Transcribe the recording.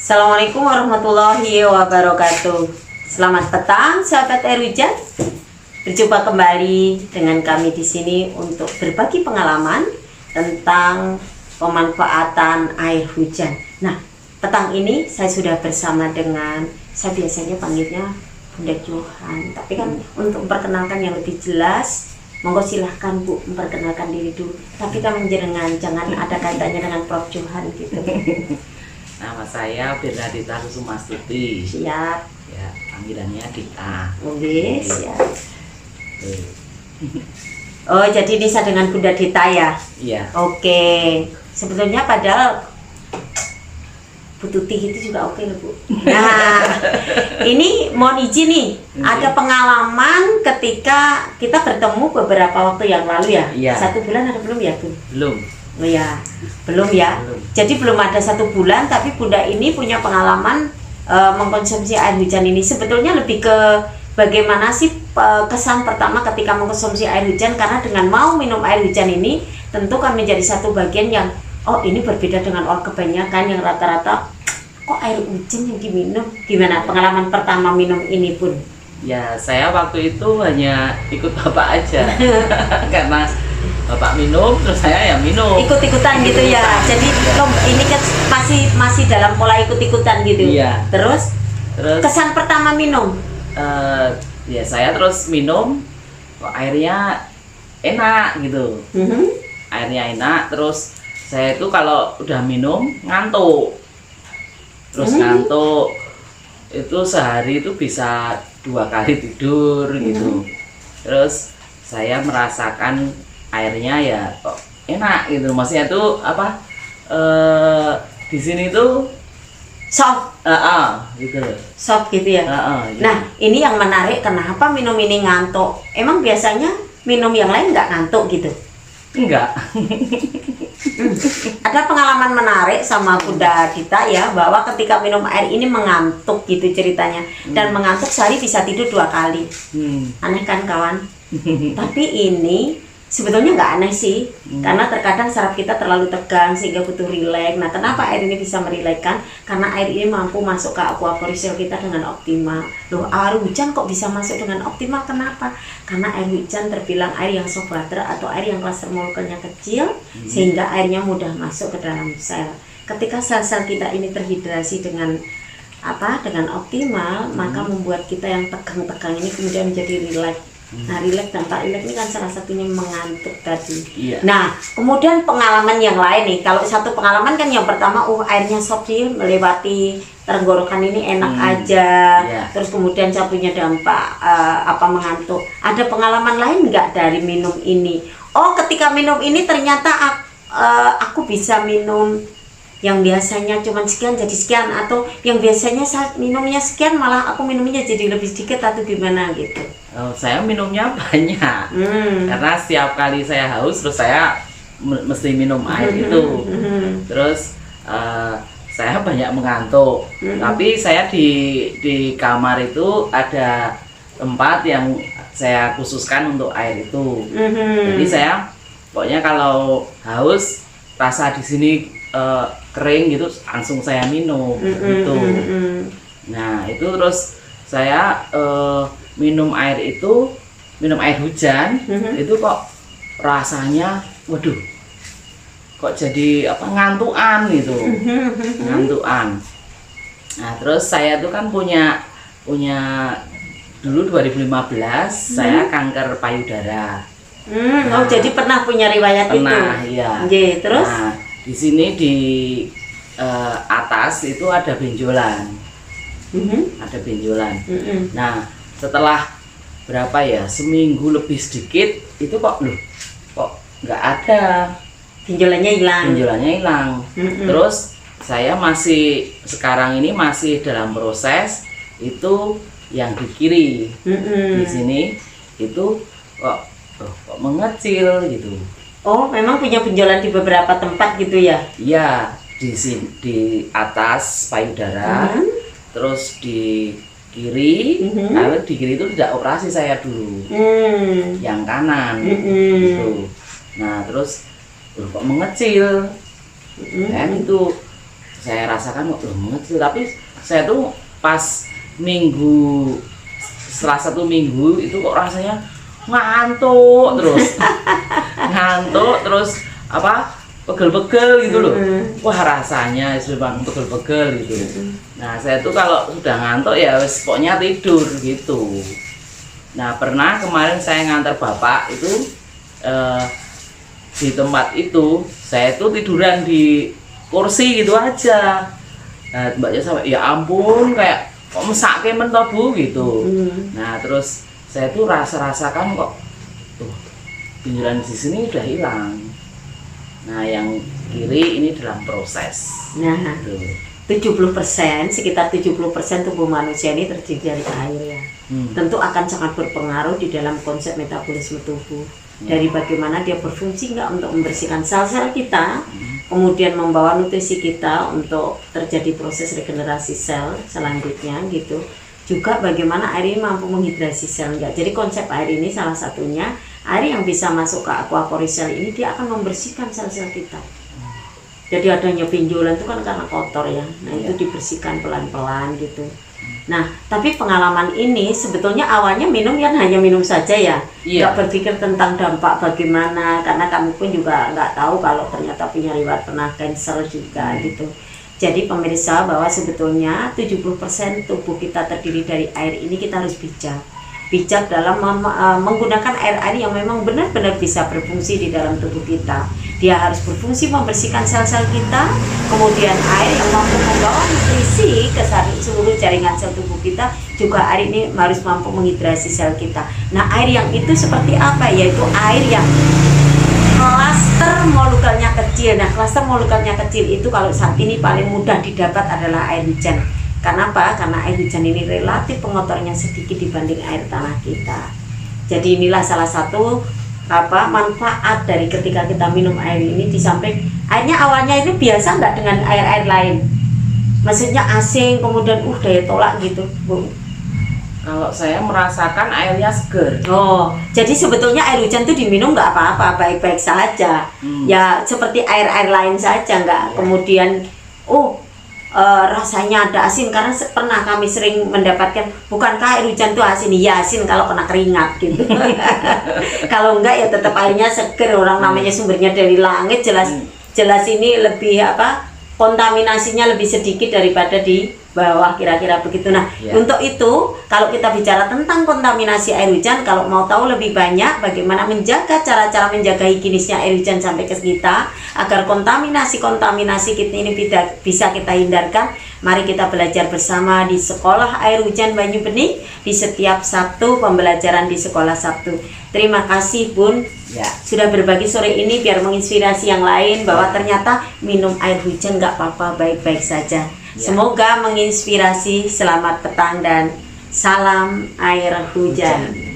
Assalamualaikum warahmatullahi wabarakatuh. Selamat petang, sahabat air hujan. Berjumpa kembali dengan kami di sini untuk berbagi pengalaman tentang pemanfaatan air hujan. Nah, petang ini saya sudah bersama dengan, saya biasanya panggilnya Bunda Johan, tapi kan untuk memperkenalkan yang lebih jelas, monggo silahkan Bu memperkenalkan diri dulu. Tapi kami jangan ada kaitannya dengan Prof Johan gitu. Nama saya Bernadita Kusumastuti. Siap. Ya, panggilannya Dita. Oke, siap. Oh, jadi Nisa dengan Bunda Dita ya? Iya. Oke. Sebetulnya padahal Bu Tuti itu juga oke loh Bu. Nah, ini mohon izin nih. Ada pengalaman ketika kita bertemu beberapa waktu yang lalu ya? Iya. 1 bulan ada belum ya Bu? Belum. Oh ya, belum ya. Belum. Jadi belum ada 1 bulan, tapi Bunda ini punya pengalaman mengkonsumsi air hujan ini. Sebetulnya lebih ke bagaimana sih kesan pertama ketika mengkonsumsi air hujan, karena dengan mau minum air hujan ini tentu kan menjadi satu bagian yang oh ini berbeda dengan orang kebanyakan yang rata-rata kok air hujan yang diminum. Gimana pengalaman pertama minum ini Bun? Ya, saya waktu itu hanya ikut Bapak aja. Karena Bapak minum, terus saya ya minum. Ikut-ikutan gitu ya. Jadi ini kan masih dalam pola ikut-ikutan gitu. Iya. Terus kesan pertama minum? Ya saya terus minum, kok airnya enak gitu. Airnya enak, terus saya itu kalau udah minum ngantuk. Terus ngantuk itu sehari itu bisa 2 kali tidur gitu. Terus saya merasakan airnya ya kok enak gitu, maksudnya tuh apa di sini tuh Soft, gitu. soft gitu ya. Gitu. Nah, ini yang menarik, kenapa minum ini ngantuk? Emang biasanya minum yang lain nggak ngantuk gitu? Enggak. Ada pengalaman menarik sama Bunda Dita ya, bahwa ketika minum air ini mengantuk gitu ceritanya, dan mengantuk sehari bisa tidur 2 kali. Aneh kan kawan? Tapi ini sebetulnya nggak aneh sih, karena terkadang saraf kita terlalu tegang sehingga butuh rileks. Nah, kenapa air ini bisa merilekskan? Karena air ini mampu masuk ke aquaporisel kita dengan optimal. Loh, air hujan kok bisa masuk dengan optimal? Kenapa? Karena air hujan terbilang air yang soft water atau air yang cluster molekulnya kecil, sehingga airnya mudah masuk ke dalam sel. Ketika sel-sel kita ini terhidrasi dengan optimal, maka membuat kita yang tegang-tegang ini kemudian menjadi rileks. Nah, rileks dan tak rileks ini kan salah satunya mengantuk tadi. Iya. Nah, kemudian pengalaman yang lain nih. Kalau satu pengalaman kan yang pertama, airnya soft sih, melewati tenggorokan ini enak aja. Iya. Terus kemudian satunya dampak mengantuk. Ada pengalaman lain nggak dari minum ini? Oh, ketika minum ini ternyata aku bisa minum yang biasanya cuma sekian jadi sekian, atau yang biasanya minumnya sekian malah aku minumnya jadi lebih sedikit, atau gimana gitu. Saya minumnya banyak. Karena setiap kali saya haus terus saya mesti minum air itu. Terus saya banyak mengantuk. Tapi saya di kamar itu ada tempat yang saya khususkan untuk air itu. Jadi saya pokoknya kalau haus rasa di sini kering gitu langsung saya minum gitu. Nah, itu terus saya minum air hujan itu kok rasanya waduh, kok jadi ngantukan gitu. Ngantukan. Nah, terus saya tuh kan punya dulu 2015 saya kanker payudara. Oh, jadi pernah punya riwayat itu? Pernah, iya. Terus? Nah, di sini di atas itu ada benjolan. Ada benjolan. Nah, setelah berapa ya, seminggu lebih sedikit itu kok nggak ada, benjolannya hilang. Terus saya sekarang ini masih dalam proses itu yang di kiri. Di sini itu kok mengecil gitu. Oh, memang punya benjolan di beberapa tempat gitu ya? Iya, di sini di atas payudara. Terus di kiri, kalau di kiri itu tidak operasi saya dulu, yang kanan gitu. Nah, terus kok mengecil, gitu. saya rasakan kok lemes gitu. Tapi saya tuh pas minggu setelah 1 minggu itu kok rasanya ngantuk terus ngantuk terus apa pegel-pegel gitu loh. Wah rasanya memang pegel-pegel gitu. Nah saya tuh kalau sudah ngantuk ya wes pokoknya tidur gitu. Nah pernah kemarin saya ngantar bapak itu di tempat itu saya tuh tiduran di kursi gitu aja. Nah mbaknya sampai ya ampun kayak kok mesake mentok Bu gitu. Nah terus saya tuh rasakan kok tuh pinggiran di sini udah hilang. Nah yang kiri ini dalam proses. Nah, 70%, sekitar 70% tubuh manusia ini terdiri dari air ya. Tentu akan sangat berpengaruh di dalam konsep metabolisme tubuh. Dari bagaimana dia berfungsi nggak untuk membersihkan sel-sel kita, kemudian membawa nutrisi kita untuk terjadi proses regenerasi sel selanjutnya gitu. Juga bagaimana air ini mampu menghidrasi sel enggak. Jadi konsep air ini salah satunya air yang bisa masuk ke aquaporin sel ini dia akan membersihkan sel-sel kita. Jadi adanya benjolan itu kan karena kotor ya. Nah itu dibersihkan pelan-pelan gitu. Nah tapi pengalaman ini sebetulnya awalnya minum kan hanya minum saja ya. Nggak berpikir tentang dampak bagaimana. Karena kami pun juga nggak tahu kalau ternyata punya riwayat pernah cancer juga gitu. Jadi pemirsa bahwa sebetulnya 70% tubuh kita terdiri dari air ini kita harus bijak. Bijak dalam menggunakan air-air yang memang benar-benar bisa berfungsi di dalam tubuh kita. Dia harus berfungsi membersihkan sel-sel kita, kemudian air yang mampu membawa nutrisi ke seluruh jaringan sel tubuh kita, juga air ini harus mampu menghidrasi sel kita. Nah air yang itu seperti apa? Yaitu air yang klaster molekulnya kecil. Nah klaster molekulnya kecil itu kalau saat ini paling mudah didapat adalah air hujan. Kenapa? Karena air hujan ini relatif pengotornya sedikit dibanding air tanah kita. Jadi inilah salah satu manfaat dari ketika kita minum air ini. Di samping airnya awalnya itu biasa nggak dengan air-air lain, maksudnya asing kemudian daya tolak gitu Bu. Kalau saya merasakan airnya seger. Oh, jadi sebetulnya air hujan itu diminum nggak apa-apa, baik-baik saja. Ya seperti air-air lain saja, nggak kemudian rasanya ada asin. Karena pernah kami sering mendapatkan, bukankah air hujan itu asin? Iya asin kalau kena keringat gitu. Kalau enggak ya tetap airnya seger. Orang namanya sumbernya dari langit, jelas ini lebih kontaminasinya lebih sedikit daripada di bawah, kira-kira begitu. Nah untuk itu kalau kita bicara tentang kontaminasi air hujan, kalau mau tahu lebih banyak bagaimana menjaga cara-cara menjaga higienisnya air hujan sampai ke kita agar kontaminasi kita ini bisa kita hindarkan, mari kita belajar bersama di Sekolah Air Hujan Banyu Bening di setiap Sabtu, pembelajaran di sekolah Sabtu. Terima kasih Bun sudah berbagi sore ini biar menginspirasi yang lain bahwa ternyata minum air hujan nggak apa-apa, baik-baik saja. Semoga menginspirasi. Selamat petang dan salam air hujan.